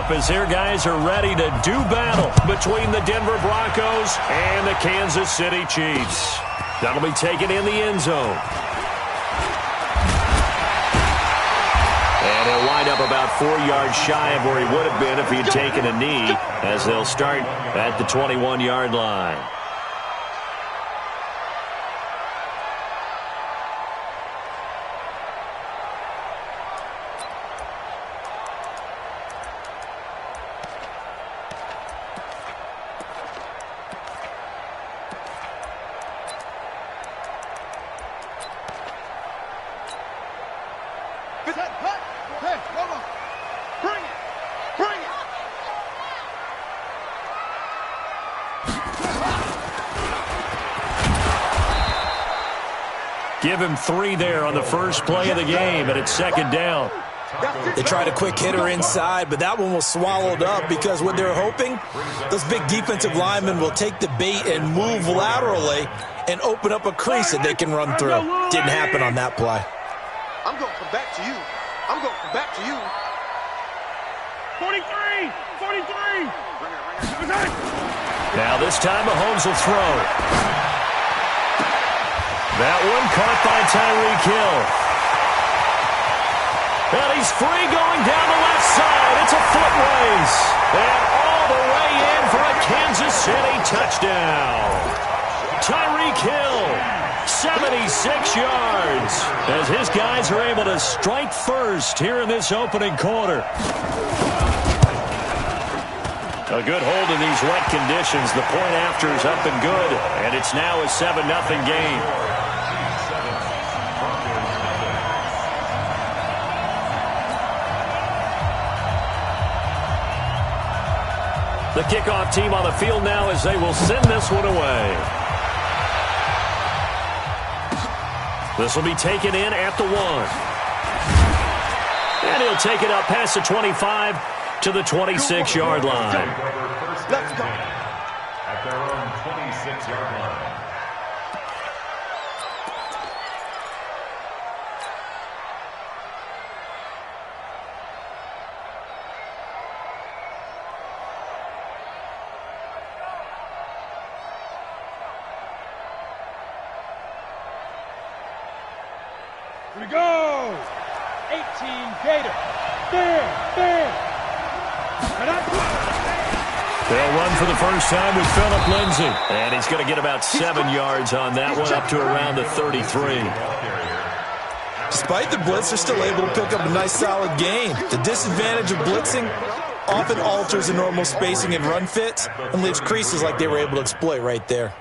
up as their guys are ready to do battle between the Denver Broncos and the Kansas City Chiefs. That'll be taken in the end zone. And he'll wind up about 4 yards shy of where he would have been if he had taken a knee, as they'll start at the 21-yard line. Give him 3 there on the first play of the game, and it's second down. They tried a quick hitter inside, but that one was swallowed up because what they're hoping, those big defensive linemen will take the bait and move laterally and open up a crease that they can run through. Didn't happen on that play. I'm going to come back to you. I'm going to come back to you. 43! 43! Now this time Mahomes will throw. That one caught by Tyreek Hill. And he's free going down the left side. It's a foot race. And all the way in for a Kansas City touchdown. Tyreek Hill, 76 yards, as his guys are able to strike first here in this opening quarter. A good hold in these wet conditions. The point after is up and good, and it's now a 7-0 game. The kickoff team on the field now as they will send this one away. This will be taken in at the 1. And he'll take it up past the 25 to the 26-yard line. Let's go. At their own 26-yard line. Here we go! 18 Gator. Bam! Bam! They'll run for the first time with Phillip Lindsay. And he's going to get about 7 yards on that one, up to around the 33. Despite the blitz, they're still able to pick up a nice solid gain. The disadvantage of blitzing often alters the normal spacing and run fits and leaves creases like they were able to exploit right there.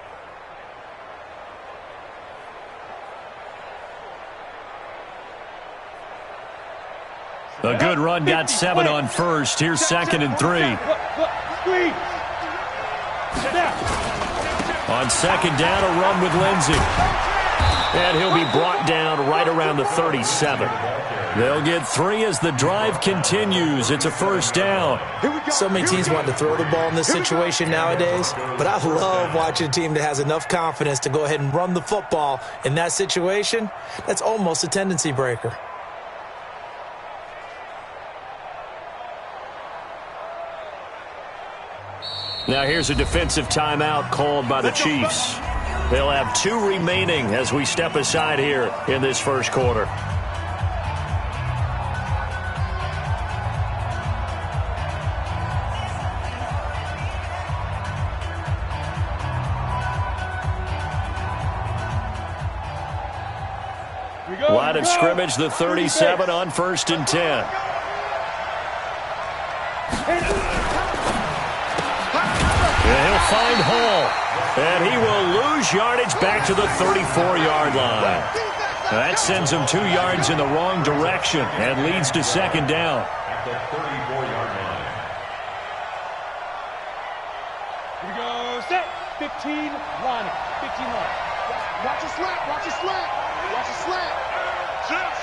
A good run, got 7 on first. Here's 2nd and 3. On 2nd down, a run with Lindsay. And he'll be brought down right around the 37. They'll get 3 as the drive continues. It's a first down. So many teams want to throw the ball in this situation nowadays, but I love watching a team that has enough confidence to go ahead and run the football in that situation. That's almost a tendency breaker. Now here's a defensive timeout called by the Chiefs. They'll have 2 remaining as we step aside here in this first quarter. Line of scrimmage, the 37 on 1st and 10. And he'll find Hall. And he will lose yardage back to the 34-yard line. That sends him 2 yards in the wrong direction and leads to 2nd down. At the 34-yard line. Here we go. Set. 15 line. 15 line. Watch a slant. Watch a slant. Watch a slant.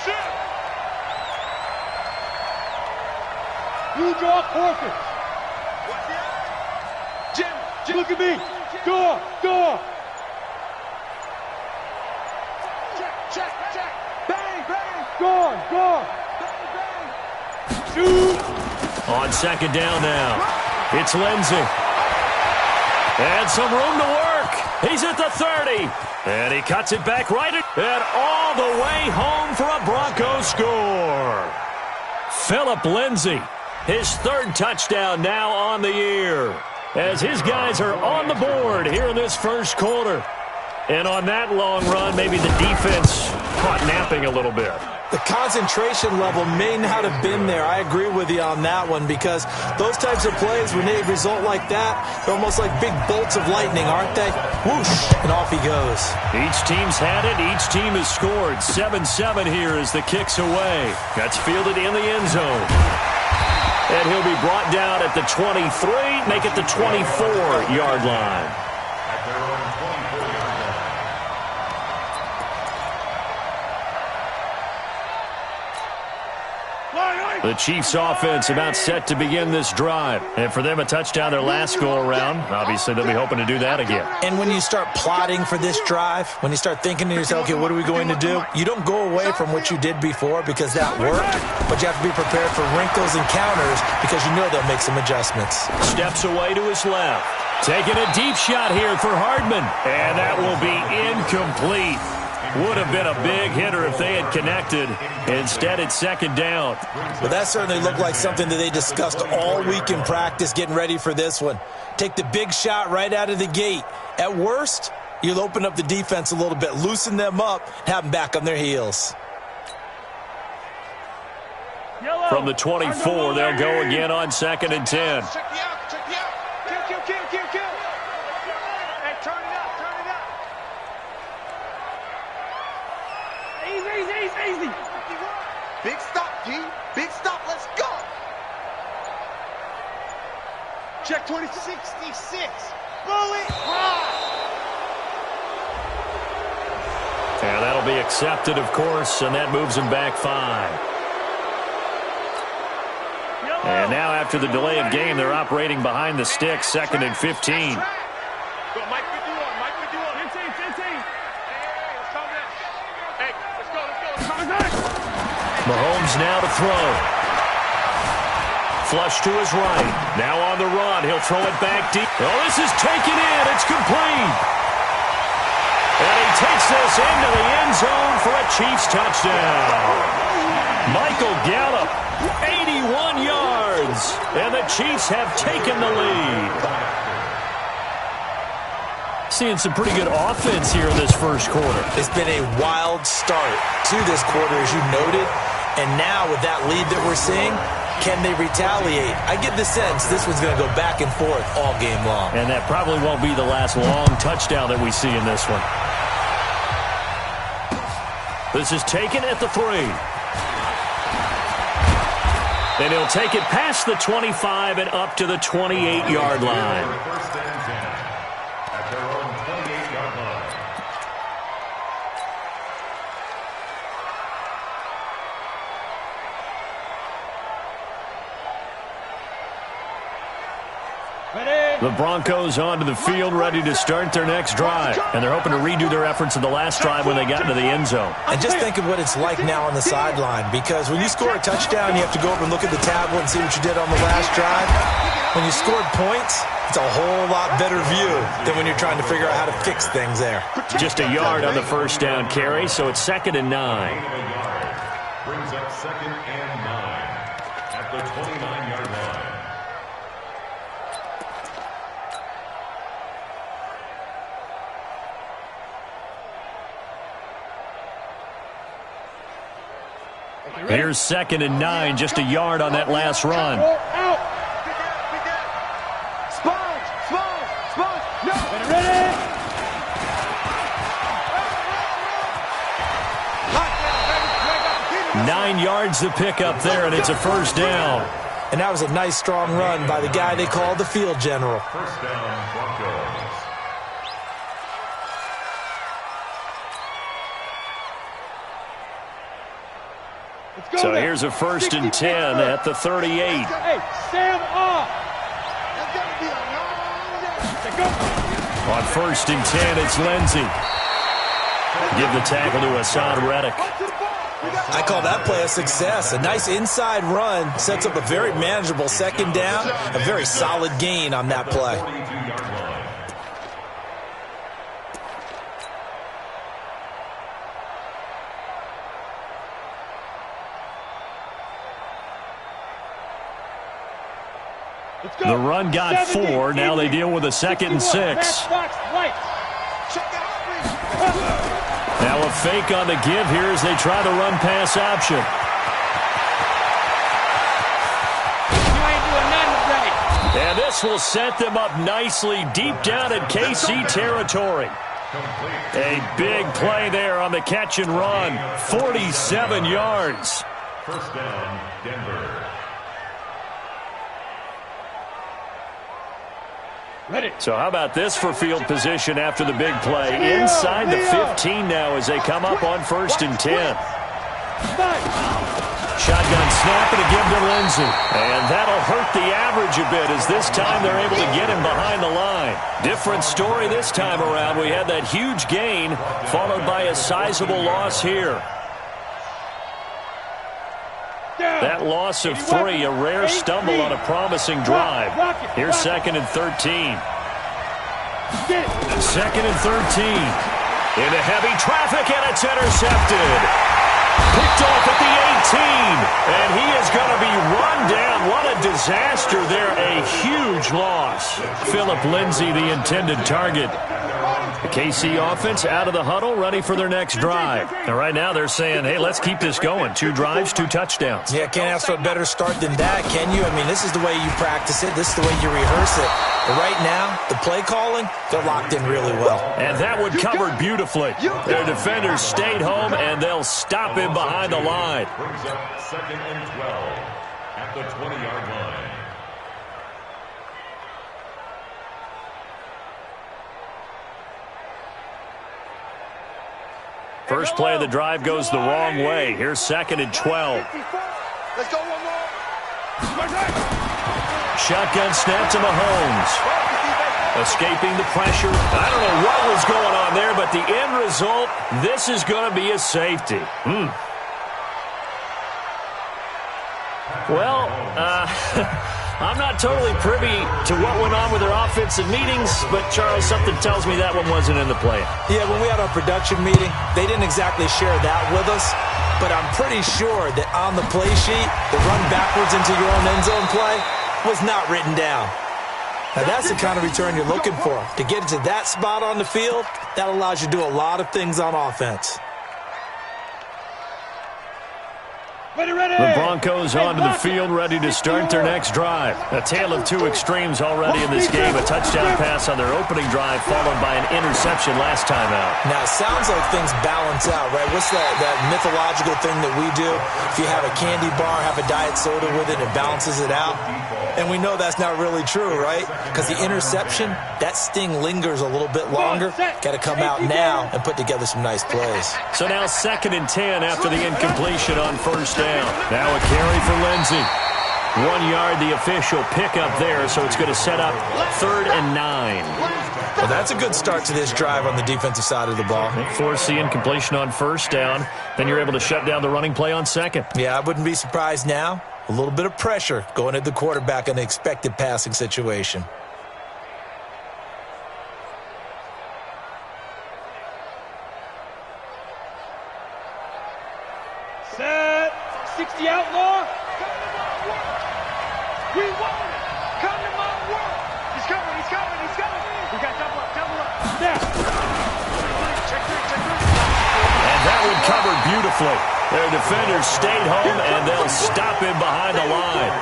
Shit. You draw forfeit. Jim. Look at me. Go. Check. Bang. Go. Bang. Shoot. On second down now, it's Lindsey. And some room to work. He's at the 30. And he cuts it back right and all the way home for a Broncos score. Phillip Lindsey, his third touchdown now on the year, as his guys are on the board here in this first quarter. And on that long run, maybe the defense caught napping a little bit. The concentration level may not have been there. I agree with you on that one, because those types of plays, when they result like that, they're almost like big bolts of lightning, aren't they? Whoosh, and off he goes. Each team's had it. Each team has scored. 7-7 here as the kick's away. That's fielded in the end zone. And he'll be brought down at the 23, make it the 24-yard line. At their own 24-yard line. The Chiefs' offense about set to begin this drive. And for them, a touchdown their last go-around. Obviously, they'll be hoping to do that again. And when you start plotting for this drive, when you start thinking to yourself, okay, what are we going to do? You don't go away from what you did before because that worked, but you have to be prepared for wrinkles and counters because you know they'll make some adjustments. Steps away to his left. Taking a deep shot here for Hardman. And that will be incomplete. Would have been a big hitter if they had connected. Instead, it's second down. Well, that certainly looked like something that they discussed all week in practice getting ready for this one. Take the big shot right out of the gate. At worst, you'll open up the defense a little bit, loosen them up, have them back on their heels. From the 24, they'll go again on second and 10. Check me out, check me out. Kill. Hey, turn it up. Easy. Big stop, G. Big stop, let's go. Check 2066. Bullet ride. And that'll be accepted, of course, and that moves him back 5. And now after the delay of game, they're operating behind the sticks, second and 15. Mahomes now to throw. Flush to his right. Now on the run. He'll throw it back deep. Oh, this is taken in. It's complete. And he takes this into the end zone for a Chiefs touchdown. Michael Gallup, 81 yards. And the Chiefs have taken the lead. Seeing some pretty good offense here in this first quarter. It's been a wild start to this quarter, as you noted. And now with that lead that we're seeing, can they retaliate? I get the sense this one's going to go back and forth all game long. And that probably won't be the last long touchdown that we see in this one. This is taken at the 3. And he'll take it past the 25 and up to the 28-yard line. First and 10 at their own 28-yard line. The Broncos onto the field, ready to start their next drive. And they're hoping to redo their efforts in the last drive when they got into the end zone. And just think of what it's like now on the sideline, because when you score a touchdown, you have to go over and look at the tablet and see what you did on the last drive. When you scored points, it's a whole lot better view than when you're trying to figure out how to fix things there. Just a yard on the first down carry, so it's second and 9. Brings up second and 9 at the 29-yard line. Here's second and 9, just a yard on that last run. No. 9 yards to pick up there, and it's a first down. And that was a nice, strong run by the guy they call the field general. First down, Broncos. So here's a first and 10 at the 38. Hey, Sam off. On first and 10, it's Lindsey. Give the tackle to Hassan Reddick. I call that play a success. A nice inside run sets up a very manageable second down, a very solid gain on that play. The run got 4. Now they deal with a 2nd and 6. Now a fake on the give here as they try the run-pass option. And this will set them up nicely deep down in KC territory. A big play there on the catch and run. 47 yards. First down, Denver. So how about this for field position after the big play? Inside the 15 now as they come up on 1st and 10. Shotgun snap and a give to Lindsey. And that'll hurt the average a bit as this time they're able to get him behind the line. Different story this time around. We had that huge gain followed by a sizable loss here. That loss of 3, a rare stumble on a promising drive. Here's 2nd and 13. 2nd and 13. Into heavy traffic, and it's intercepted. Picked off at the 18. And he is going to be run down. What a disaster there. A huge loss. Philip Lindsay, the intended target. The KC offense out of the huddle, ready for their next drive. And right now they're saying, hey, let's keep this going. 2 drives, 2 touchdowns. Yeah, can't ask for a better start than that, can you? I mean, this is the way you practice it. This is the way you rehearse it. But right now, the play calling, they're locked in really well. And that one covered beautifully. Their defenders stayed home, and they'll stop him behind the line. Brings up 2nd and 12 at the 20-yard line. First play of the drive goes the wrong way. Here's 2nd and 12. Let's go one more. Shotgun snap to Mahomes. Escaping the pressure. I don't know what was going on there, but the end result, this is going to be a safety. Well, I'm not totally privy to what went on with their offensive meetings, but, Charles, something tells me that one wasn't in the play. Yeah, when we had our production meeting, they didn't exactly share that with us, but I'm pretty sure that on the play sheet, the run backwards into your own end zone play was not written down. Now, that's the kind of return you're looking for. To get to that spot on the field, that allows you to do a lot of things on offense. The Broncos onto the field, ready to start their next drive. A tale of 2 extremes already in this game. A touchdown pass on their opening drive, followed by an interception last time out. Now, it sounds like things balance out, right? What's that mythological thing that we do? If you have a candy bar, have a diet soda with it, it balances it out. And we know that's not really true, right? Because the interception, that sting lingers a little bit longer. Got to come out now and put together some nice plays. So now 2nd and 10 after the incompletion on 1st down. Now a carry for Lindsey. 1 yard, the official pickup there, so it's going to set up 3rd and 9. Well, that's a good start to this drive on the defensive side of the ball. Force the incompletion on 1st down. Then you're able to shut down the running play on 2nd. Yeah, I wouldn't be surprised now. A little bit of pressure going at the quarterback in the expected passing situation. Set. 60 outlaw. We want it. Come to my work. He's coming. He's coming. He's coming. We got double up. Double up. Snap. Check three. And that one covered beautifully. Their defenders stayed home, and they'll stop him behind the line.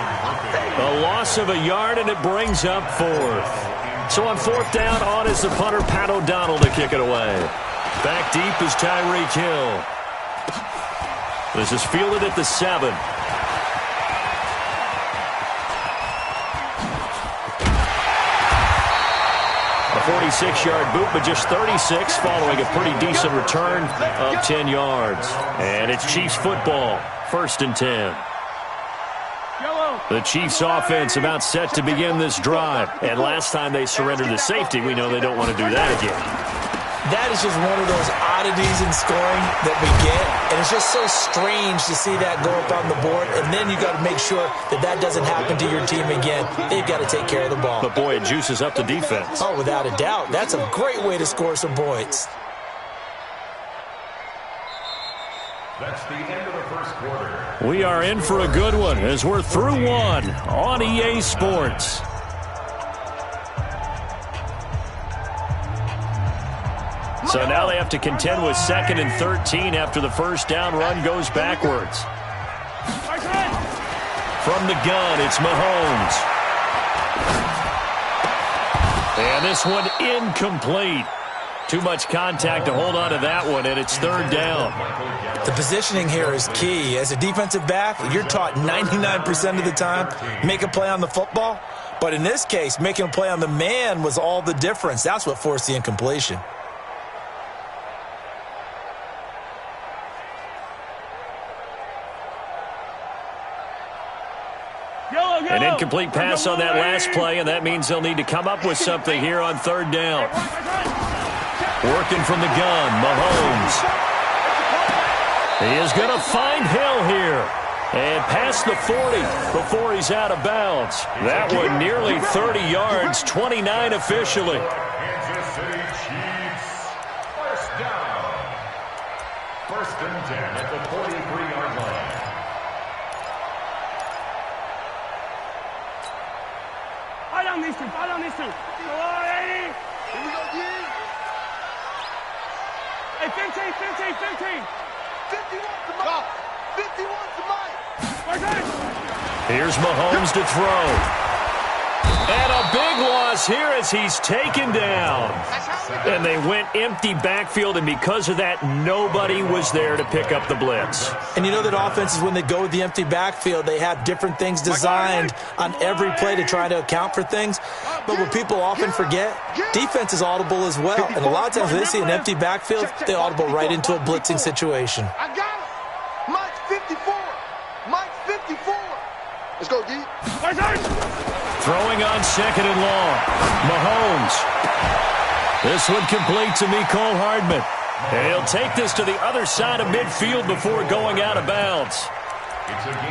A loss of a yard, and it brings up 4th. So on 4th down, on is the punter, Pat O'Donnell, to kick it away. Back deep is Tyreek Hill. This is fielded at the 7. A 46-yard boot, but just 36 following a pretty decent return of 10 yards. And it's Chiefs football, 1st and 10. The Chiefs offense about set to begin this drive. And last time they surrendered the safety, we know they don't want to do that again. That is just one of those oddities in scoring that we get, and it's just so strange to see that go up on the board, and then you got to make sure that that doesn't happen to your team again. They've got to take care of the ball. But, boy, it juices up the defense. Oh, without a doubt. That's a great way to score some points. That's the end of the first quarter. We are in for a good one as we're through one on EA Sports. So now they have to contend with 2nd and 13 after the first down run goes backwards. From the gun, it's Mahomes. And this one incomplete. Too much contact to hold on to that one, and it's 3rd down. The positioning here is key. As a defensive back, you're taught 99% of the time, make a play on the football. But in this case, making a play on the man was all the difference. That's what forced the incompletion. An incomplete pass on that last play, and that means they'll need to come up with something here on 3rd down. Working from the gun, Mahomes. He is going to find Hill here. And past the 40 before he's out of bounds. That one nearly 30 yards, 29 officially. Kansas City Chiefs. First down. 1st and 10 at the 43-yard line. Follow these two. Here we go, G. Hey, 15. 51 to Mike. 51 to Mike. Here's Mahomes to throw. And a big loss here as he's taken down. And they went empty backfield, and because of that, nobody was there to pick up the blitz. And you know that offenses, when they go with the empty backfield, they have different things designed on every play to try to account for things. But what people often forget, defense is audible as well. And a lot of times when they see an empty backfield, they audible right into a blitzing situation. I got him. Mike's 54. Mike's 54. Let's go, D. Throwing on 2nd and long. Mahomes. This one complete to Mecole Hardman. And he'll take this to the other side of midfield before going out of bounds.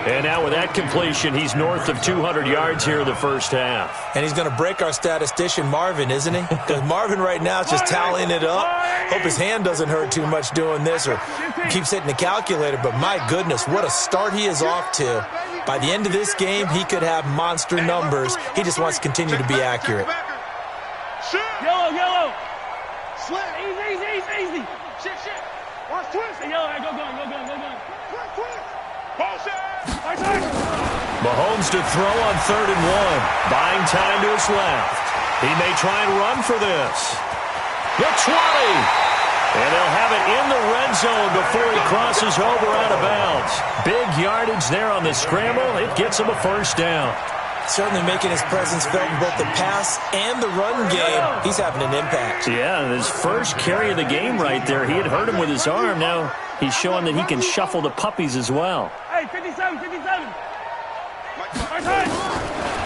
And now with that completion, he's north of 200 yards here in the first half. And he's going to break our statistician Marvin, isn't he? Because Marvin right now is just tallying it up. Hope his hand doesn't hurt too much doing this or keeps hitting the calculator. But my goodness, what a start he is off to. By the end of this game, he could have monster numbers. He just wants to continue to be accurate. Yellow. Slim. Easy. Shit. Watch twist. Yellow, go. Twist. Mahomes to throw on 3rd and 1. Buying time to his left. He may try and run for this. The 20. And they'll have it in the red zone before he crosses over out of bounds. Big yardage there on the scramble. It gets him a 1st down. Certainly making his presence felt in both the pass and the run game. He's having an impact. Yeah, his first carry of the game right there. He had hurt him with his arm. Now he's showing that he can shuffle the puppies as well. Hey, 57.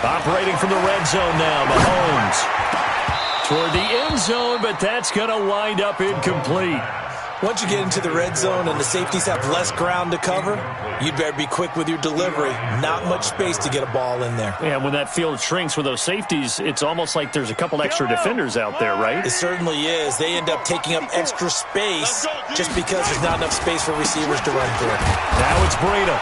Operating from the red zone now, Mahomes. Toward the end zone, but that's going to wind up incomplete. Once you get into the red zone and the safeties have less ground to cover, you'd better be quick with your delivery. Not much space to get a ball in there. Yeah, when that field shrinks with those safeties, it's almost like there's a couple extra defenders out there, right? It certainly is. They end up taking up extra space just because there's not enough space for receivers to run through. Now it's Breida.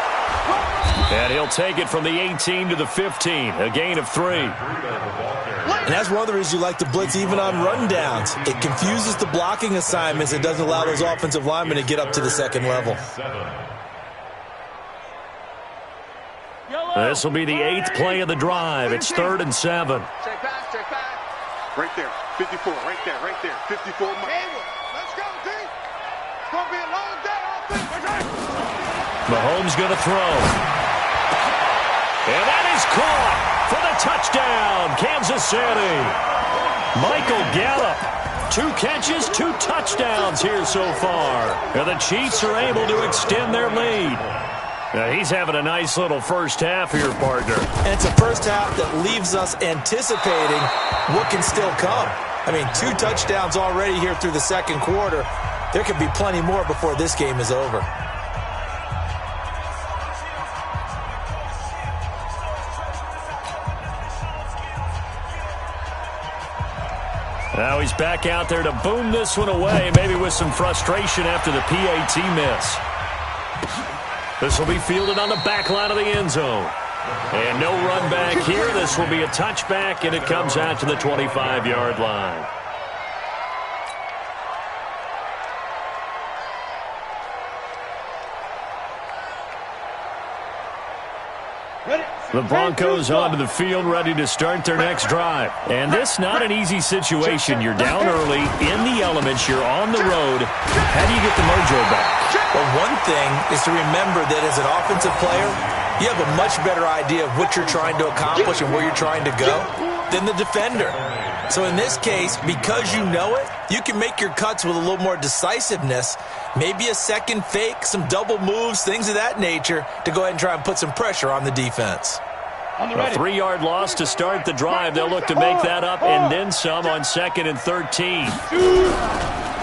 And he'll take it from the 18 to the 15, a gain of 3. And that's one of the reasons you like to blitz even on rundowns. It confuses the blocking assignments. It doesn't allow those offensive linemen to get up to the 2nd level. This will be the 8th play of the drive. It's 3rd and 7. Check pass. Right there. 54. Right there. 54. Let's go, D. It's going to be a long day. Mahomes going to throw. And that is caught for the touchdown, Kansas City. Michael Gallup, 2 catches, 2 touchdowns here so far. And the Chiefs are able to extend their lead. Now he's having a nice little first half here, partner. And it's a first half that leaves us anticipating what can still come. I mean, 2 touchdowns already here through the second quarter. There could be plenty more before this game is over. Now he's back out there to boom this one away, maybe with some frustration after the PAT miss. This will be fielded on the back line of the end zone. And no run back here. This will be a touchback, and it comes out to the 25-yard line. The Broncos onto the field, ready to start their next drive. And this not an easy situation. You're down early, in the elements, you're on the road. How do you get the mojo back? Well, one thing is to remember that as an offensive player, you have a much better idea of what you're trying to accomplish and where you're trying to go than the defender. So in this case, because you know it, you can make your cuts with a little more decisiveness, maybe a second fake, some double moves, things of that nature, to go ahead and try and put some pressure on the defense. A 3-yard loss to start the drive. They'll look to make that up and then some on 2nd and 13.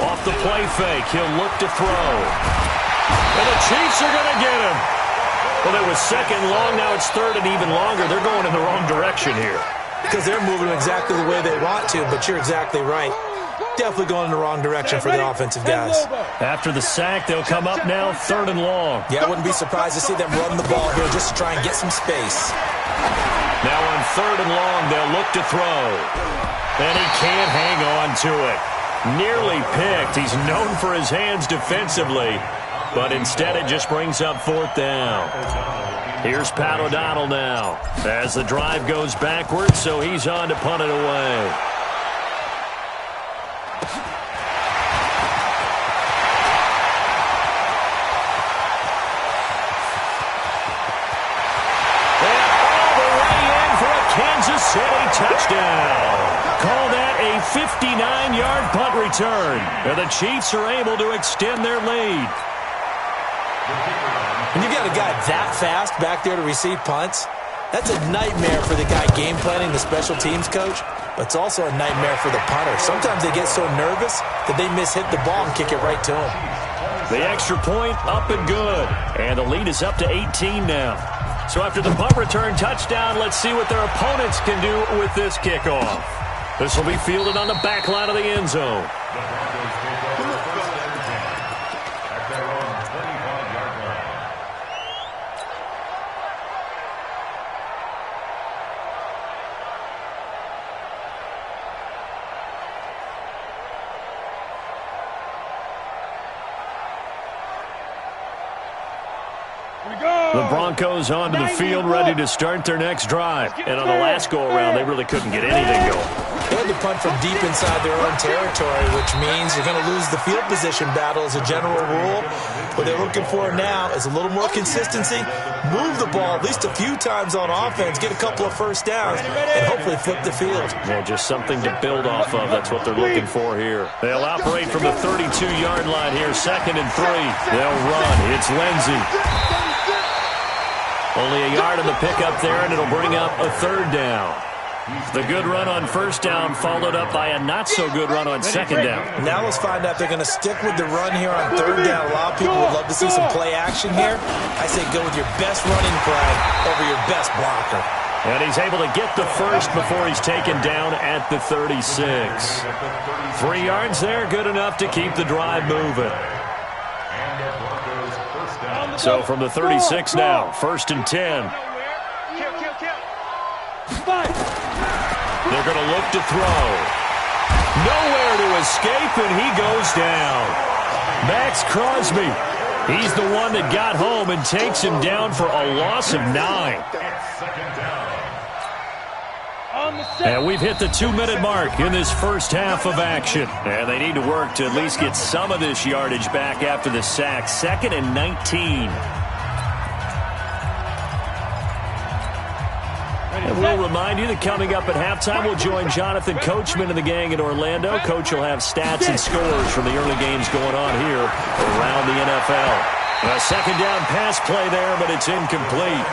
Off the play fake, he'll look to throw. And the Chiefs are going to get him. Well, it was 2nd long, now it's 3rd and even longer. They're going in the wrong direction here. Because they're moving exactly the way they want to, but you're exactly right. Definitely going in the wrong direction for the offensive guys. After the sack, they'll come up now 3rd and long. Yeah, I wouldn't be surprised to see them run the ball here just to try and get some space. Now on 3rd and long, they'll look to throw. And he can't hang on to it. Nearly picked. He's known for his hands defensively, but instead it just brings up 4th down. Here's Pat O'Donnell now as the drive goes backwards, so he's on to punt it away. Kansas City touchdown. Call that a 59-yard punt return. And the Chiefs are able to extend their lead. When you got a guy that fast back there to receive punts, that's a nightmare for the guy game planning, the special teams coach, but it's also a nightmare for the punter. Sometimes they get so nervous that they mishit the ball and kick it right to him. The extra point up and good. And the lead is up to 18 now. So after the punt return touchdown, let's see what their opponents can do with this kickoff. This will be fielded on the back line of the end zone. The Broncos onto the field, ready to start their next drive. And on the last go-around, they really couldn't get anything going. They had to punt from deep inside their own territory, which means you're going to lose the field position battle as a general rule. What they're looking for now is a little more consistency, move the ball at least a few times on offense, get a couple of first downs, and hopefully flip the field. Yeah, just something to build off of. That's what they're looking for here. They'll operate from the 32-yard line here, 2nd and 3. They'll run. It's Lindsey. Only a yard on the pickup there, and it'll bring up a 3rd down. The good run on 1st down followed up by a not-so-good run on 2nd down. Now let's find out if they're going to stick with the run here on 3rd down. A lot of people would love to see some play action here. I say go with your best running play over your best blocker. And he's able to get the first before he's taken down at the 36. 3 yards there, good enough to keep the drive moving. So from the 36 now, 1st and 10. They're going to look to throw. Nowhere to escape, and he goes down. Max Crosby, he's the one that got home and takes him down for a loss of 9. And we've hit the 2-minute mark in this first half of action. And they need to work to at least get some of this yardage back after the sack. 2nd and 19. And we'll remind you that coming up at halftime, we'll join Jonathan Coachman and the gang in Orlando. Coach will have stats and scores from the early games going on here around the NFL. A 2nd down pass play there, but it's incomplete.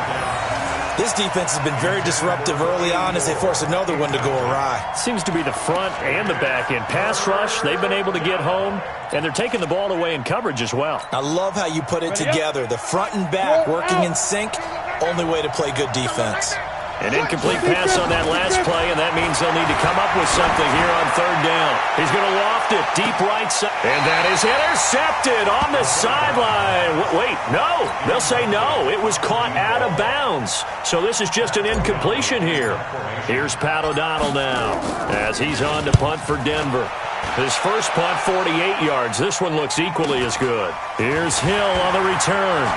This defense has been very disruptive early on as they force another one to go awry. Seems to be the front and the back end. Pass rush, they've been able to get home, and they're taking the ball away in coverage as well. I love how you put it together. The front and back working in sync, only way to play good defense. An incomplete pass on that last play, and that means they'll need to come up with something here on third down. He's going to loft it deep right side. And that is intercepted on the sideline. Wait, no. They'll say no. It was caught out of bounds. So this is just an incompletion here. Here's Pat O'Donnell now as he's on to punt for Denver. His first punt, 48 yards. This one looks equally as good. Here's Hill on the return.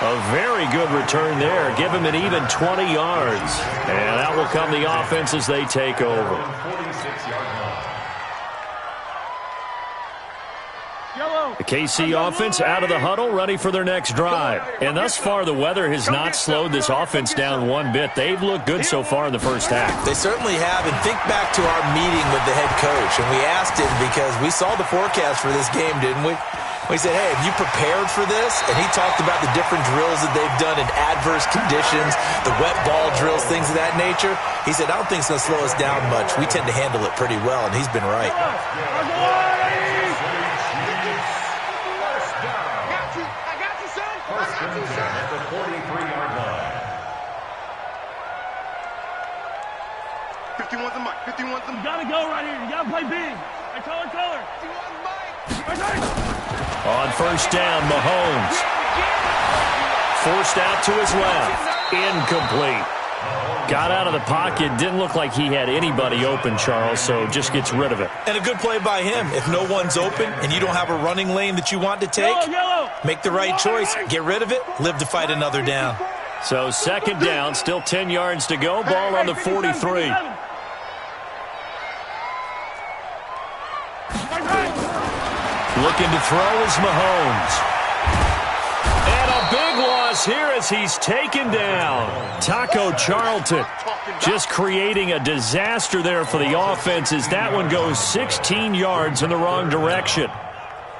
A very good return there. Give him an even 20 yards. And out will come the offense as they take over. The KC offense out of the huddle, ready for their next drive. And thus far, the weather has not slowed this offense down one bit. They've looked good so far in the first half. They certainly have. And think back to our meeting with the head coach. And we asked him because we saw the forecast for this game, didn't we? We said, hey, have you prepared for this? And he talked about the different drills that they've done in adverse conditions, the wet ball drills, things of that nature. He said, I don't think it's going to slow us down much. We tend to handle it pretty well, and he's been right. First and 10 at the 43-yard line. 51's the mic. 51's the mic. You gotta go right here. You gotta play big. Hey, color. 51's mic. On first down, Mahomes. Forced out to his left. Incomplete. Got out of the pocket. Didn't look like he had anybody open, Charles, so just gets rid of it. And a good play by him. If no one's open and you don't have a running lane that you want to take, make the right choice. Get rid of it. Live to fight another down. So second down, still 10 yards to go. Ball on the 43. Looking to throw is Mahomes. And a big loss here as he's taken down. Taco Charlton just creating a disaster there for the offense as that one goes 16 yards in the wrong direction.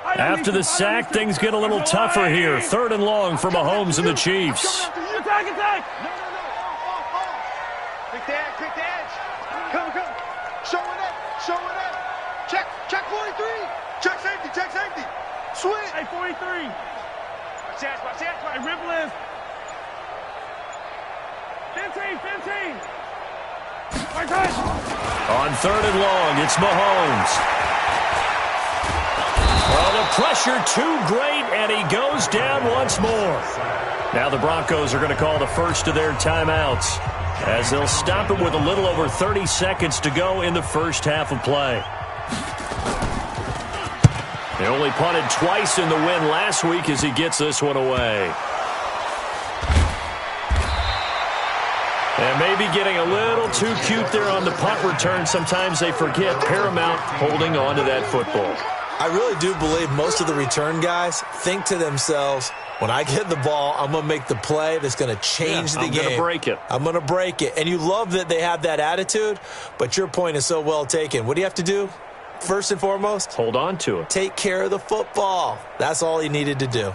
After the sack, things get a little tougher here. Third and long for Mahomes and the Chiefs. Attack! Quick the edge. Come. Show it up. Check 43. Check safety. Switch. Hey, 43. Watch out. Hey, rip left. 15. Right touch. On third and long, it's Mahomes. Oh, the pressure too great, and he goes down once more. Now the Broncos are going to call the first of their timeouts as they'll stop him with a little over 30 seconds to go in the first half of play. They only punted twice in the win last week as he gets this one away. And maybe getting a little too cute there on the punt return. Sometimes they forget Paramount holding on to that football. I really do believe most of the return guys think to themselves, when I get the ball, I'm going to make the play that's going to change the game. I'm going to break it. I'm going to break it. And you love that they have that attitude, but your point is so well taken. What do you have to do? First and foremost, hold on to it. Take care of the football. That's all he needed to do.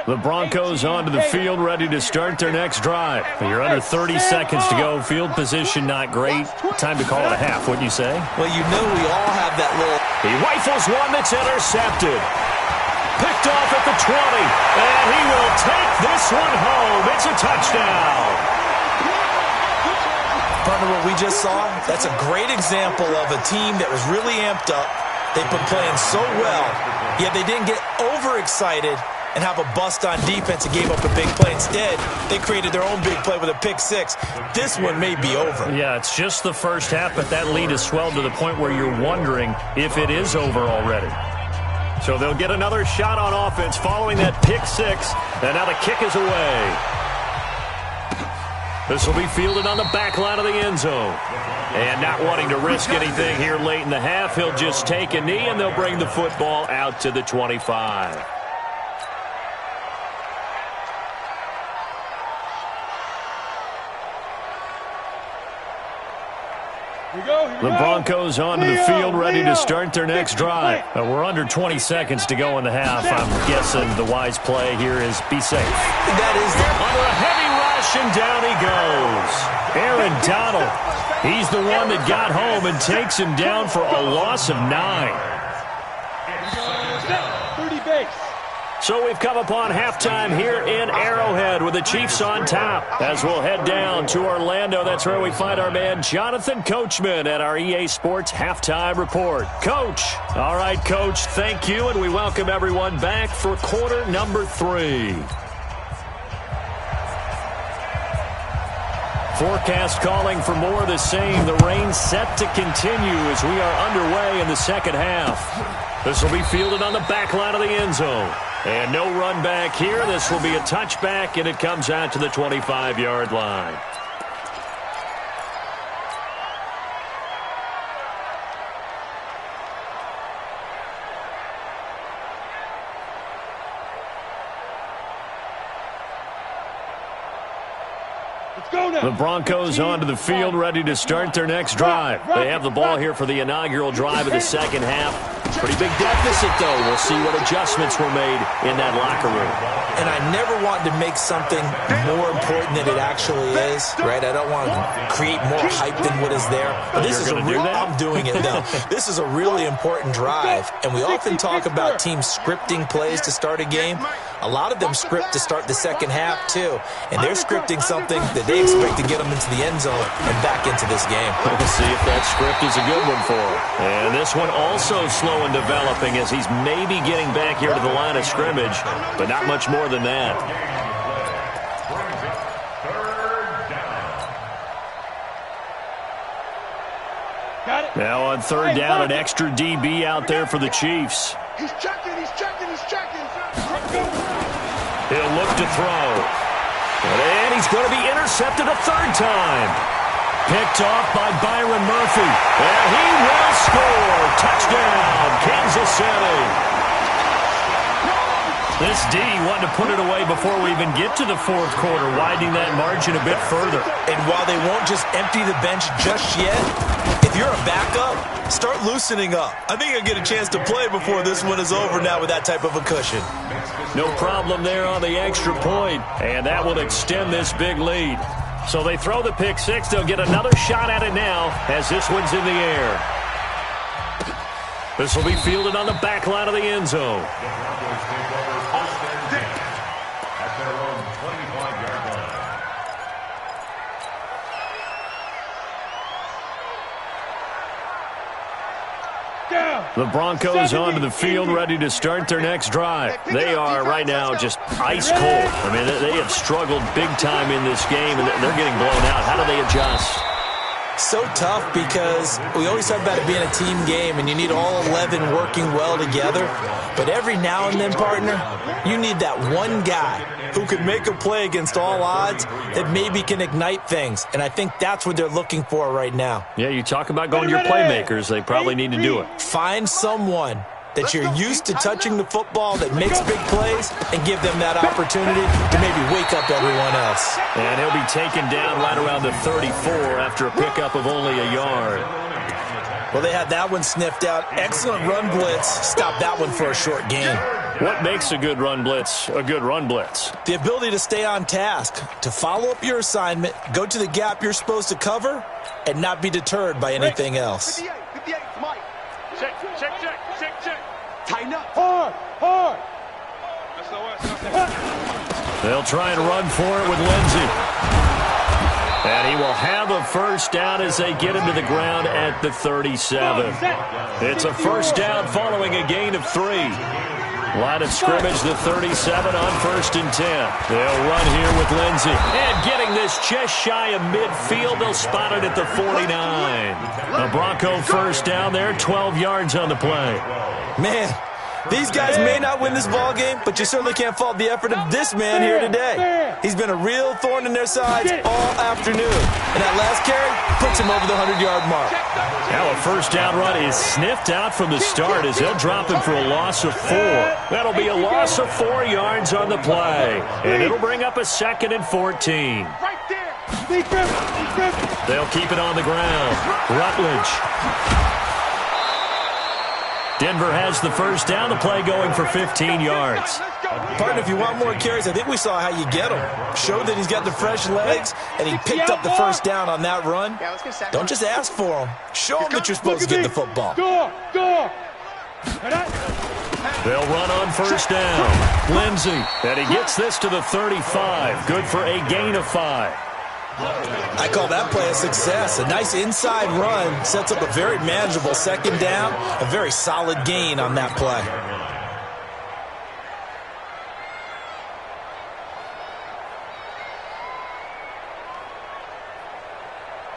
The Broncos onto the field, ready to start their next drive. You're under 30 seconds to go. Field position not great. Time to call it a half, wouldn't you say? Well, you know we all have that little... He rifles one that's intercepted. Picked off at the 20. And he will take this one home. It's a touchdown. Partner, what we just saw, that's a great example of a team that was really amped up. They've been playing so well, yet they didn't get overexcited and have a bust on defense and gave up a big play. Instead, they created their own big play with a pick six. This one may be over. Yeah, it's just the first half, but that lead has swelled to the point where you're wondering if it is over already. So they'll get another shot on offense following that pick six, and now the kick is away. This will be fielded on the back line of the end zone. And not wanting to risk anything here late in the half, he'll just take a knee, and they'll bring the football out to the 25. The Broncos onto the field, ready to start their next drive. We're under 20 seconds to go in the half. I'm guessing the wise play here is be safe. That is Under a heavy rush, and down he goes. Aaron Donald, he's the one that got home and takes him down for a loss of 9. 30 base. So we've come upon halftime here in Arrowhead with the Chiefs on top. As we'll head down to Orlando, that's where we find our man Jonathan Coachman at our EA Sports Halftime Report. Coach. All right, Coach, thank you, and we welcome everyone back for quarter number 3. Forecast calling for more of the same. The rain set to continue as we are underway in the second half. This will be fielded on the back line of the end zone. And no run back here. This will be a touchback, and it comes out to the 25-yard line. The Broncos onto the field, ready to start their next drive. They have the ball here for the inaugural drive of the second half. Pretty big deficit, though. We'll see what adjustments were made in that locker room. And I never want to make something more important than it actually is, right? I don't want to create more hype than what is there. But this is a real, I'm doing it now. This is a really important drive. And we often talk about teams scripting plays to start a game. A lot of them script to start the second half, too. And they're scripting something that they expect to get them into the end zone and back into this game. We'll see if that script is a good one for him. And this one also slow and developing as he's maybe getting back here to the line of scrimmage, but not much more than that. Now on third down, an extra DB out there for the Chiefs. He's checking. He'll look to throw. And he's going to be intercepted a third time. Picked off by Byron Murphy. And he will score. Touchdown, Kansas City. This D wanted to put it away before we even get to the fourth quarter, widening that margin a bit further. And while they won't just empty the bench just yet, if you're a backup, start loosening up. I think you'll get a chance to play before this one is over now with that type of a cushion. No problem there on the extra point, and that will extend this big lead. So they throw the pick six. They'll get another shot at it now as this one's in the air. This will be fielded on the back line of the end zone. The Broncos onto the field, ready to start their next drive. They are right now just ice cold. I mean, they have struggled big time in this game, and they're getting blown out. How do they adjust? So tough because we always talk about it being a team game, and you need all 11 working well together. But every now and then, partner, you need that one guy who can make a play against all odds that maybe can ignite things. And I think that's what they're looking for right now. Yeah, you talk about going to your playmakers. They probably need to do it. Find someone that you're used to touching the football that makes big plays and give them that opportunity to maybe wake up everyone else. And he'll be taken down right around the 34 after a pickup of only a yard. Well, they had that one sniffed out. Excellent run blitz. Stop that one for a short gain. What makes a good run blitz a good run blitz? The ability to stay on task, to follow up your assignment, go to the gap you're supposed to cover, and not be deterred by anything else. 58, Mike. Check. Tighten up. Hard. They'll try and run for it with Lindsey. And he will have a first down as they get him to the ground at the 37. It's a first down following a gain of 3. Line of scrimmage, the 37 on 1st and 10. They'll run here with Lindsey. And getting this just shy of midfield, they'll spot it at the 49. A Bronco first down there, 12 yards on the play. Man, these guys may not win this ball game, but you certainly can't fault the effort of this man here today. He's been a real thorn in their sides all afternoon. And that last carry puts him over the 100-yard mark. Now a first down run is sniffed out from the start as they'll drop him for a loss of 4. That'll be a loss of 4 yards on the play. And it'll bring up a 2nd and 14. Right there. They'll keep it on the ground. Rutledge. Denver has the first down. The play going for 15 yards. Partner, if you want more carries, I think we saw how you get him. Showed that he's got the fresh legs, and he picked up the first down on that run. Don't just ask for him. Show him that you're supposed to get the football. They'll run on first down. Lindsey, and he gets this to the 35. Good for a gain of 5. I call that play a success. A nice inside run sets up a very manageable second down. A very solid gain on that play.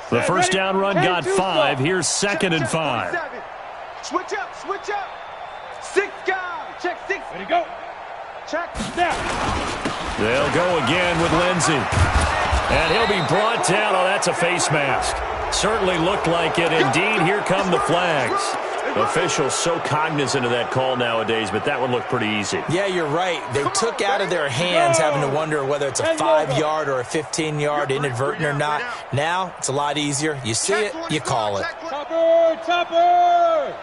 The first down run got 5. Here's 2nd and 5. Switch up, switch up. 6 guys. Check 6. Ready to go. Check now. They'll go again with Lindsey. And he'll be brought down. Oh, that's a face mask. Certainly looked like it. Indeed, here come the flags. Officials so cognizant of that call nowadays, but that one looked pretty easy. Yeah, you're right. They took out of their hands having to wonder whether it's a 5-yard or a 15-yard inadvertent or not. Now, it's a lot easier. You see it, you call it. Topper!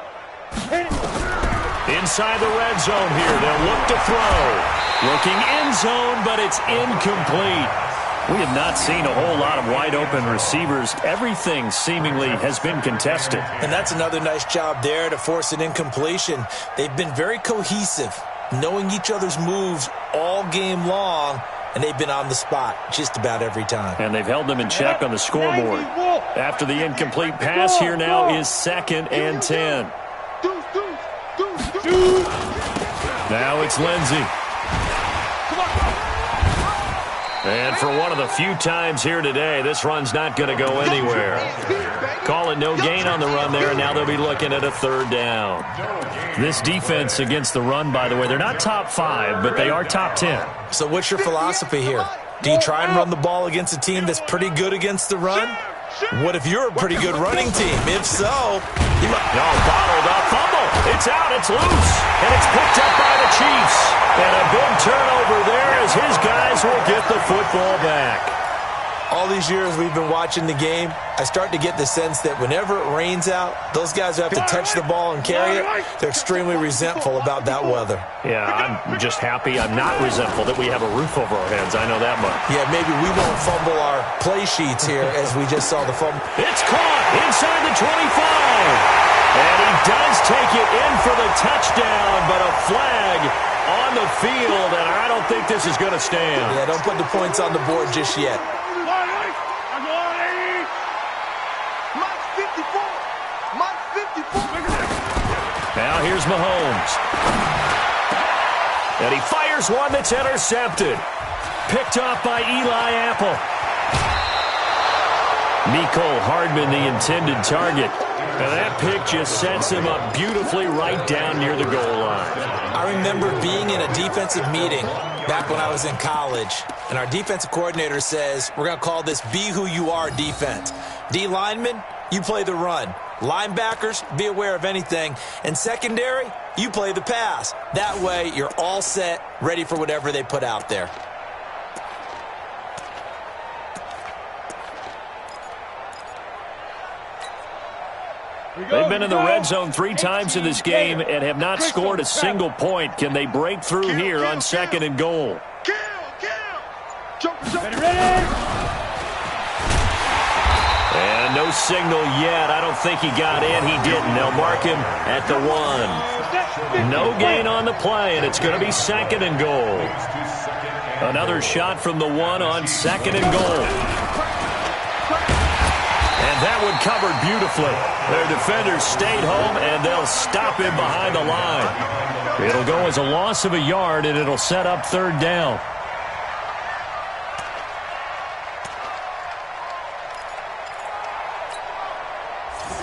Inside the red zone here, they'll look to throw. Looking end zone, but it's incomplete. We have not seen a whole lot of wide-open receivers. Everything seemingly has been contested. And that's another nice job there to force an incompletion. They've been very cohesive, knowing each other's moves all game long, and they've been on the spot just about every time. And they've held them in check on the scoreboard. After the incomplete pass, here now is 2nd and 10. Now it's Lindsey. And for one of the few times here today, this run's not going to go anywhere. Calling no gain on the run there, and now they'll be looking at a 3rd down. This defense against the run, by the way, they're not top 5, but they are top 10. So what's your philosophy here? Do you try and run the ball against a team that's pretty good against the run? What if you're a pretty good running team? If so, you might... No, bottled up, fumble. It's out, it's loose, and it's picked up by the Chiefs. And a big turnover there as his guys will get the football back. All these years we've been watching the game, I start to get the sense that whenever it rains out, those guys who have to touch the ball and carry it, they're extremely resentful about that weather. Yeah, I'm just happy I'm not resentful that we have a roof over our heads. I know that much. Yeah, maybe we won't fumble our play sheets here as we just saw the fumble. It's caught inside the 25. And he does take it in for the touchdown, but a flag on the field, and I don't think this is going to stand. Yeah, don't put the points on the board just yet. Now here's Mahomes. And he fires one that's intercepted. Picked off by Eli Apple. Mecole Hardman, the intended target. And that pick just sets him up beautifully right down near the goal line. I remember being in a defensive meeting back when I was in college, and our defensive coordinator says, we're going to call this Be Who You Are defense. D linemen, you play the run. Linebackers, be aware of anything. And secondary, you play the pass. That way, you're all set, ready for whatever they put out there. They've been in the red zone 3 times in this game and have not scored a single point. Can they break through here on 2nd and goal? Ready? And no signal yet. I don't think he got in. He didn't. They'll mark him at the 1. No gain on the play, and it's going to be 2nd and goal. Another shot from the 1 on 2nd and goal. And that one covered beautifully. Their defenders stayed home, and they'll stop him behind the line. It'll go as a loss of a yard, and it'll set up 3rd down.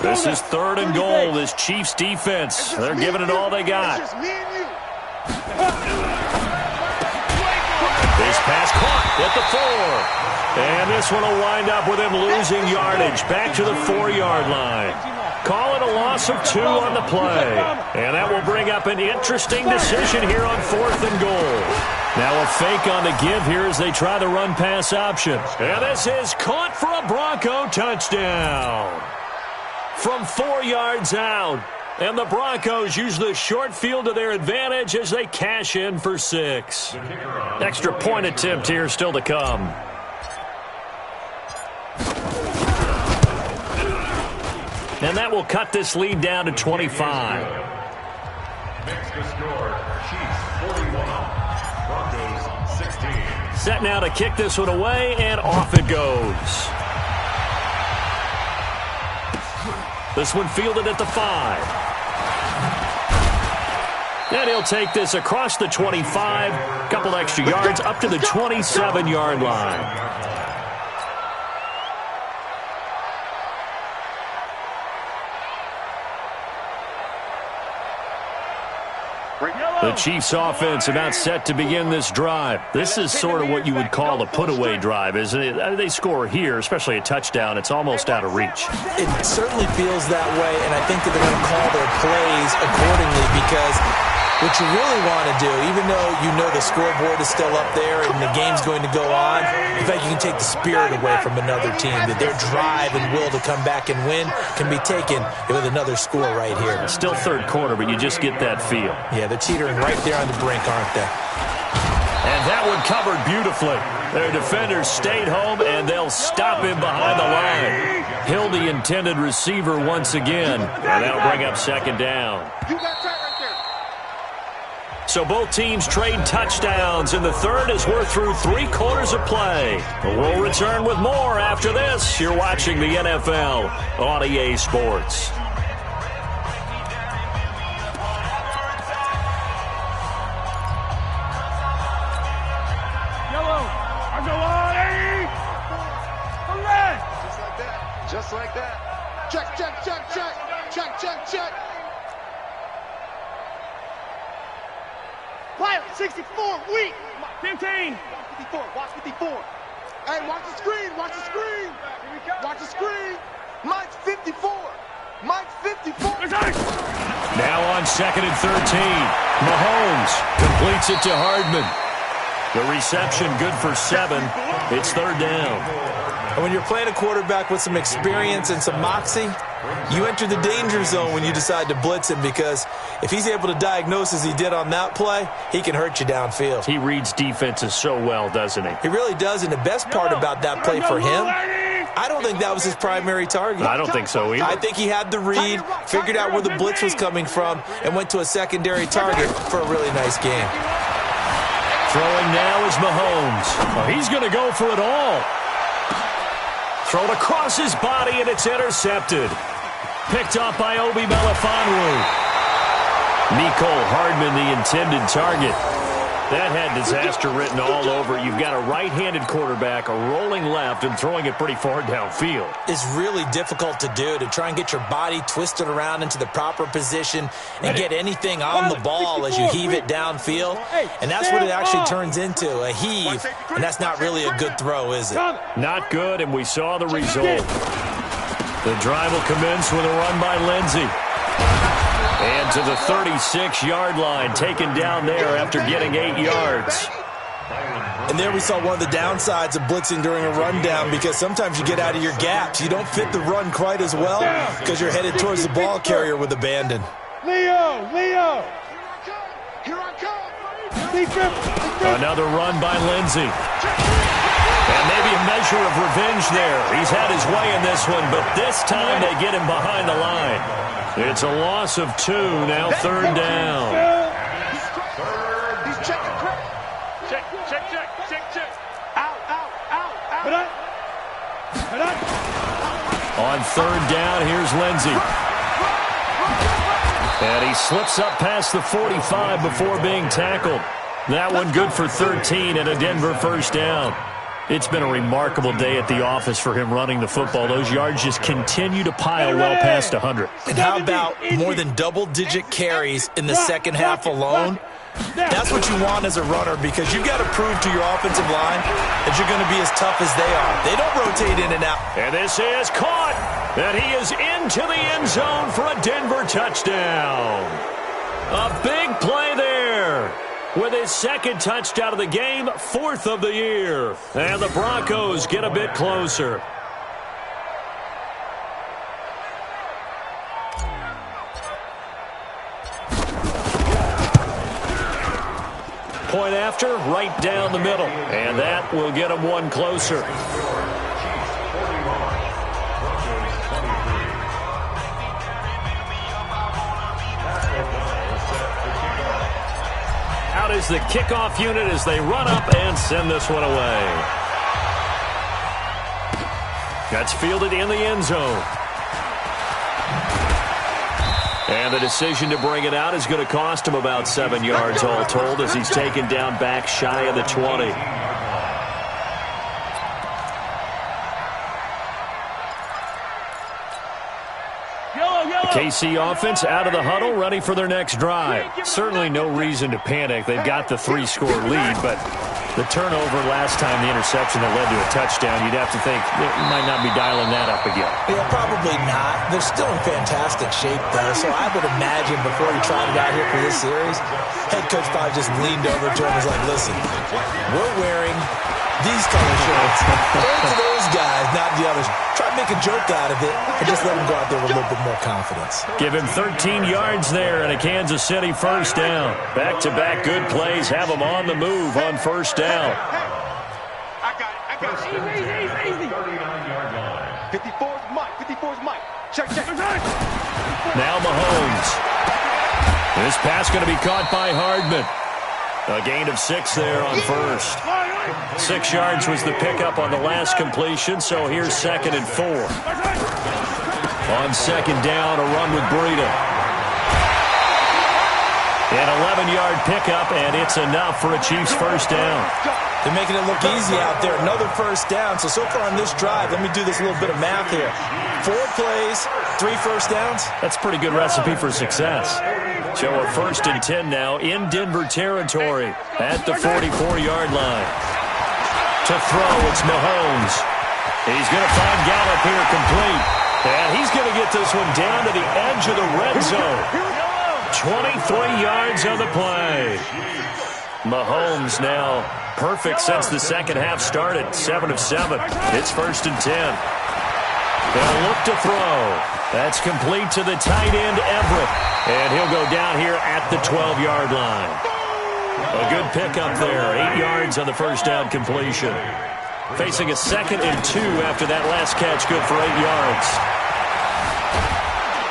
This is 3rd and goal. This Chiefs defense, they're giving it all they got. This pass caught at the 4. And this one will wind up with him losing yardage back to the 4-yard line. Call it a loss of 2 on the play. And that will bring up an interesting decision here on 4th and goal. Now a fake on the give here as they try the run-pass option. And this is caught for a Bronco touchdown. From 4 yards out. And the Broncos use the short field to their advantage as they cash in for 6. Extra point attempt here still to come. And that will cut this lead down to 25. Makes the score, Chiefs 41, Broncos 16. Set now to kick this one away, and off it goes. This one fielded at the 5. And he'll take this across the 25, couple extra yards up to the 27-yard line. The Chiefs offense about set to begin this drive. This is sort of what you would call a put-away drive, isn't it? They score here, especially a touchdown. It's almost out of reach. It certainly feels that way, and I think that they're going to call their plays accordingly because what you really want to do, even though you know the scoreboard is still up there and the game's going to go on, in fact, you can take the spirit away from another team, that their drive and will to come back and win can be taken with another score right here. Still third quarter, but you just get that feel. Yeah, they're teetering right there on the brink, aren't they? And that one covered beautifully. Their defenders stayed home, and they'll stop him behind the line. Hill, the intended receiver once again, and that'll bring up second down. You got that right there. So both teams trade touchdowns in the third as we're through 3 quarters of play. We'll return with more after this. You're watching the NFL on EA Sports. Yellow. I go on. Red. Just like that. Just like that. Check, check, check, check. Check, check, check. Pilot 64, weak. 15. Watch 54. Hey, watch the screen. Watch the screen. Watch the screen. Mike's 54. Mike's 54. Now on 2nd and 13. Mahomes completes it to Hardman. The reception good for 7. It's third down. And when you're playing a quarterback with some experience and some moxie, you enter the danger zone when you decide to blitz him, because if he's able to diagnose as he did on that play, he can hurt you downfield. He reads defenses so well, doesn't he? He really does, and the best part about that play for him, I don't think that was his primary target. I don't think so either. I think he had the read, figured out where the blitz was coming from, and went to a secondary target for a really nice game. Throwing now is Mahomes. Oh, he's going to go for it all. Thrown across his body, and it's intercepted. Picked off by Obi Melifonwu. Mecole Hardman, the intended target. That had disaster written all over it. You've got a right-handed quarterback, a rolling left, and throwing it pretty far downfield. It's really difficult to do, to try and get your body twisted around into the proper position and get anything on the ball as you heave it downfield. And that's what it actually turns into, a heave. And that's not really a good throw, is it? Not good, and we saw the result. The drive will commence with a run by Lindsey. And to the 36-yard line, taken down there after getting 8 yards. And there we saw one of the downsides of blitzing during a rundown, because sometimes you get out of your gaps. You don't fit the run quite as well because you're headed towards the ball carrier with abandon. Leo. Here I come. Another run by Lindsey. And maybe a measure of revenge there. He's had his way in this one, but this time they get him behind the line. It's a loss of 2, now third down. He's checking quick. Check. Out. On third down, here's Lindsey. And he slips up past the 45 before being tackled. That one good for 13 and a Denver first down. It's been a remarkable day at the office for him running the football. Those yards just continue to pile well past 100. And how about more than double-digit carries in the second half alone? That's what you want as a runner, because you've got to prove to your offensive line that you're going to be as tough as they are. They don't rotate in and out. And this is caught. And he is into the end zone for a Denver touchdown. A big play there. With his second touchdown of the game, 4th of the year. And the Broncos get a bit closer. Point after, right down the middle. And that will get him one closer. Out is the kickoff unit as they run up and send this one away. That's fielded in the end zone. And the decision to bring it out is going to cost him about 7 yards all told as he's taken down back shy of the 20. KC offense out of the huddle, ready for their next drive. Certainly no reason to panic. They've got the 3-score lead, but the turnover last time, the interception that led to a touchdown, you'd have to think you might not be dialing that up again. Yeah, probably not. They're still in fantastic shape, though, so I would imagine before he tried it out here for this series, head coach probably just leaned over to him and was like, listen, we're wearing these color shirts. Throw to those guys, not the others. Try to make a joke out of it and just let him go out there with a little bit more confidence. Give him 13 yards there and a Kansas City first down. Back-to-back good plays have him on the move on first down. I got it. Easy. 39-yard line. 54's Mike. 54's Mike. Check. Now Mahomes. This pass going to be caught by Hardman. A gain of 6 there on first. 6 yards was the pickup on the last completion, so here's 2nd and 4. On second down, a run with Breida. An 11-yard pickup, and it's enough for a Chiefs first down. They're making it look easy out there. Another first down. So far on this drive, let me do this little bit of math here. 4 plays, 3 first downs. That's a pretty good recipe for success. So a 1st and 10 now in Denver territory at the 44-yard line. To throw, it's Mahomes. He's going to find Gallup here complete. And he's going to get this one down to the edge of the red zone. 23 yards on the play. Mahomes now perfect since the second half started. 7 of 7. It's 1st and 10. They'll look to throw. That's complete to the tight end, Everett. And he'll go down here at the 12-yard line. A good pickup there. 8 yards on the first down completion. Facing a 2nd and 2 after that last catch. Good for 8 yards.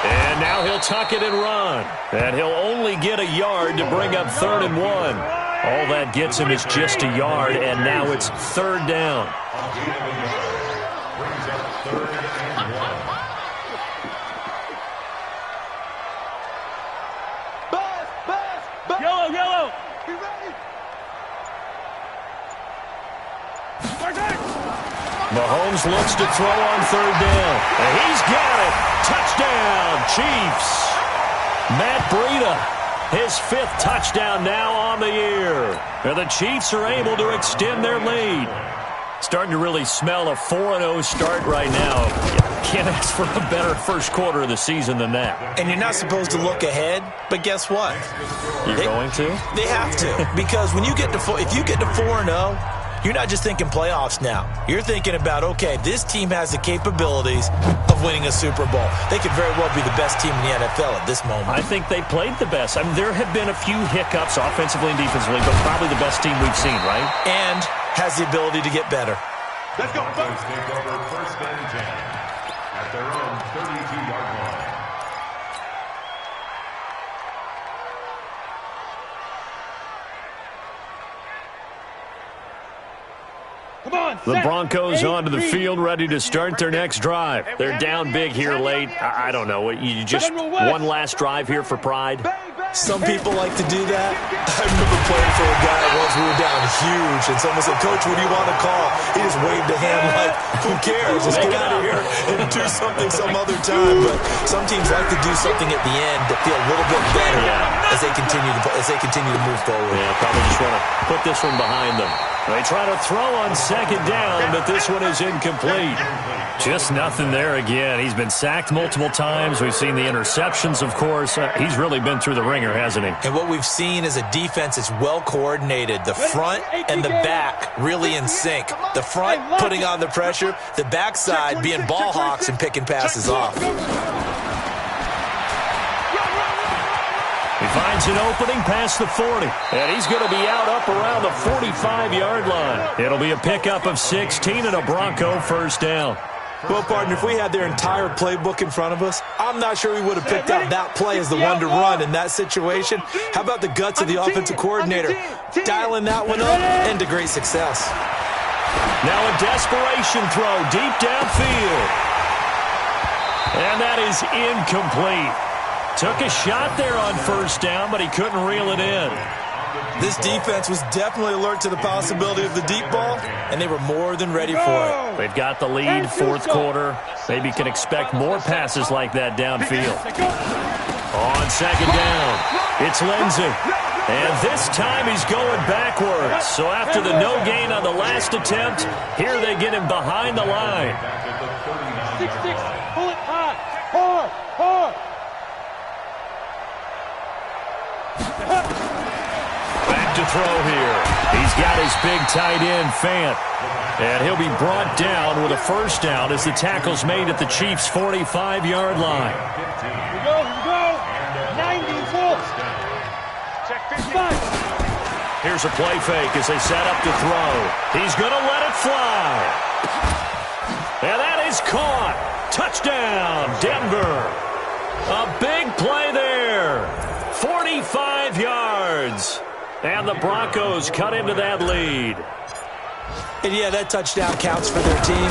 And now he'll tuck it and run. And he'll only get a yard to bring up 3rd and 1. All that gets him is just a yard, and now it's 3rd down. Yellow. Be ready. Mahomes looks to throw on 3rd down. And he's got it. Touchdown, Chiefs. Matt Breida, his 5th touchdown now on the year. And the Chiefs are able to extend their lead. Starting to really smell a 4-0 start right now. Can't ask for a better first quarter of the season than that. And you're not supposed to look ahead, but guess what? You're going to? They have to, because when you get to if you get to 4-0, you're not just thinking playoffs now. You're thinking about, okay, this team has the capabilities of winning a Super Bowl. They could very well be the best team in the NFL at this moment. I think they played the best. I mean, there have been a few hiccups offensively and defensively, but probably the best team we've seen, right? And has the ability to get better. Let's go. Broncos take over 1st and 10 at their own 32-yard line. The Broncos onto the field, ready to start their next drive. They're down big here late. I don't know. You just one last drive here for pride? Some people like to do that. I remember playing for a guy once. We were down huge, and someone said, "Coach, what do you want to call?" He just waved a hand like, who cares? Let's get out of here and do something some other time. But some teams like to do something at the end to feel a little bit better. Yeah. as they continue to move forward. Yeah, probably just want to put this one behind them. They try to throw on second down, but this one is incomplete. Just nothing there again. He's been sacked multiple times. We've seen the interceptions, of course. He's really been through the ringer, hasn't he? And what we've seen is a defense that's well coordinated. The front and the back really in sync. The front putting on the pressure, the backside being ball hawks and picking passes off. He finds an opening past the 40, and he's going to be out up around the 45-yard line. It'll be a pickup of 16 and a Bronco first down. Well, partner, if we had their entire playbook in front of us, I'm not sure we would have picked out that play as the one to run in that situation. How about the guts of the offensive coordinator? Dialing that one up into great success. Now a desperation throw deep downfield. And that is incomplete. Took a shot there on first down, but he couldn't reel it in. This defense was definitely alert to the possibility of the deep ball, and they were more than ready for it. They've got the lead, fourth quarter. Maybe can expect more passes like that downfield. On second down, it's Lindsay. And this time he's going backwards. So after the no gain on the last attempt, here they get him behind the line. 6-6, pull it hard, hard, hard. Back to throw here. He's got his big tight end, Fant. And he'll be brought down with a first down as the tackle's made at the Chiefs' 45-yard line. Here we go. 90 volts. Check 55. Here's a play fake as they set up to throw. He's going to let it fly. And that is caught. Touchdown, Denver. A big play there. 45 yards. And the Broncos cut into that lead. And yeah, that touchdown counts for their team,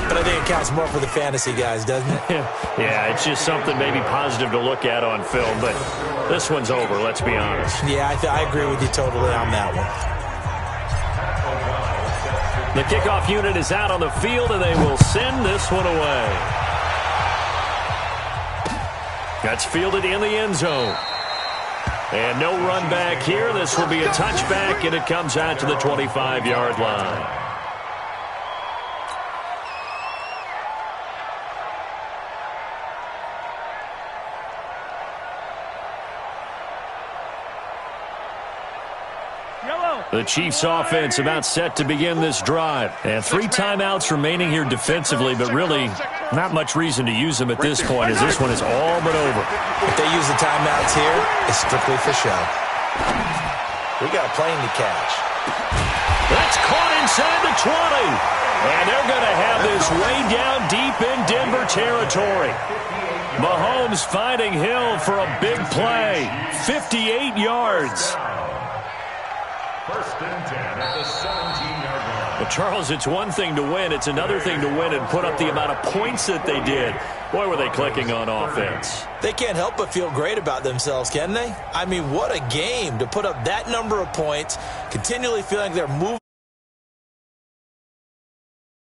but I think it counts more for the fantasy guys, doesn't it? Yeah, it's just something maybe positive to look at on film, but this one's over, let's be honest. Yeah, I agree with you totally on that one. The kickoff unit is out on the field, and they will send this one away. That's fielded in the end zone. And no run back here. This will be a touchback, and it comes out to the 25-yard line. The Chiefs offense about set to begin this drive. And 3 timeouts remaining here defensively, but really not much reason to use them at this point as this one is all but over. If they use the timeouts here, it's strictly for show. We got a plane to catch. That's caught inside the 20. And they're going to have this way down deep in Denver territory. Mahomes finding Hill for a big play. 58 yards. First and 10 at the 17-yard line. Well, Charles, it's one thing to win. It's another thing to win and put up the amount of points that they did. Boy, were they clicking on offense. They can't help but feel great about themselves, can they? I mean, what a game to put up that number of points, continually feeling they're moving